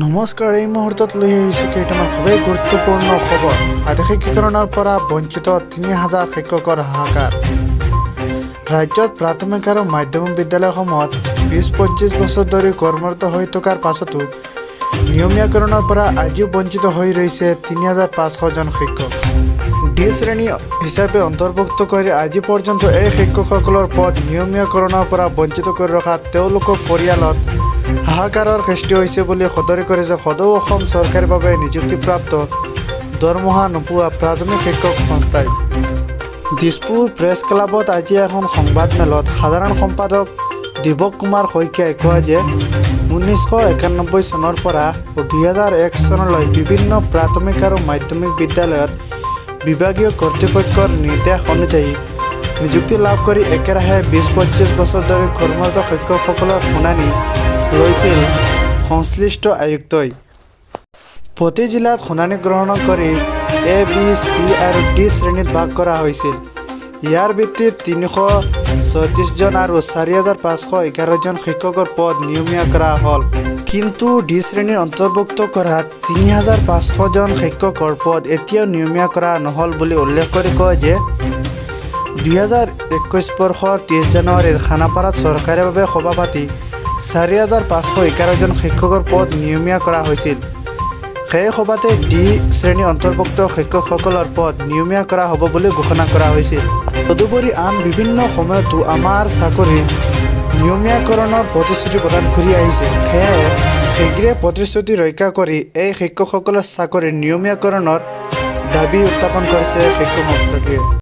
নমস্কাৰ, এই মুহূৰ্তত লৈ আহিছোঁ কেইটামান খুবেই গুৰুত্বপূৰ্ণ খবৰ। আধিকাৰিকীকৰণৰ পৰা বঞ্চিত ৩,০০০ শিক্ষকৰ হাহাকাৰ। ৰাজ্যত প্ৰাথমিক আৰু মাধ্যমিক বিদ্যালয়সমূহত ২০-২৫ বছৰ ধৰি কৰ্মৰত হৈ থকাৰ পাছতো নিয়মীয়াকৰণৰ পৰা আজিও বঞ্চিত হৈ ৰৈছে ৩,৫০০ জন শিক্ষক। ডি শ্ৰেণী হিচাপে অন্তৰ্ভুক্ত কৰি আজি পৰ্যন্ত এই শিক্ষকসকলৰ পদ নিয়মীয়াকৰণৰ পৰা বঞ্চিত কৰি ৰখাত তেওঁলোকৰ পৰিয়ালত হাহাকাৰৰ সৃষ্টি হৈছে বুলি সদৰি কৰিছে সদৌ অসম চৰকাৰীভাৱে নিযুক্তিপ্ৰাপ্ত দৰমহা নোপোৱা প্ৰাথমিক শিক্ষক সংস্থাই। দিছপুৰ প্ৰেছ ক্লাবত আজি এখন সংবাদমেলত সাধাৰণ সম্পাদক দিবক কুমাৰ শইকীয়াই কয় যে ১৯৯১ চনৰ পৰা ২০০১ চনলৈ বিভিন্ন প্ৰাথমিক আৰু মাধ্যমিক বিদ্যালয়ত বিভাগীয় কৰ্তৃপক্ষৰ নিৰ্দেশ অনুযায়ী নিযুক্তি লাভ কৰি একেৰাহে ২০-২৫ বছৰ ধৰি কৰ্মৰত শিক্ষকসকলৰ শুনানি লৈছিল সংশ্লিষ্ট আয়ুক্তই। প্ৰতি জিলাত শুনানি গ্ৰহণ কৰি এ, বি, চি আৰু ডি শ্ৰেণীত ভাগ কৰা হৈছিল। ইয়াৰ ভিত্তিত ৩৩৬ জন আৰু ৪,৫১১ জন শিক্ষকৰ পদ নিয়মীয়া কৰা হ'ল। কিন্তু ডি শ্ৰেণীৰ অন্তৰ্ভুক্ত কৰা ৩,৫০০ জন শিক্ষকৰ পদ এতিয়াও নিয়মীয়া কৰা নহ'ল বুলি উল্লেখ কৰি কয় যে ২০২১ বৰ্ষৰ ৩০ জানুৱাৰীত খানাপাৰাত চৰকাৰীভাৱে সভা পাতি ৪,৫১১ জন শিক্ষকৰ পদ নিয়মীয়া কৰা হৈছিল। সেই সভাতে ডি শ্ৰেণীৰ অন্তৰ্ভুক্ত শিক্ষকসকলৰ পদ নিয়মীয়া কৰা হ'ব বুলি ঘোষণা কৰা হৈছিল। তদুপৰি আন বিভিন্ন সময়তো আমাৰ চাকৰি নিয়মীয়াকৰণৰ প্ৰতিশ্ৰুতি প্ৰদান কৰি আহিছে। সেয়েহে শীঘ্ৰে প্ৰতিশ্ৰুতি ৰক্ষা কৰি এই শিক্ষকসকলৰ চাকৰি নিয়মীয়াকৰণৰ দাবী উত্থাপন কৰিছে শিক্ষক সংস্থাটোৱে।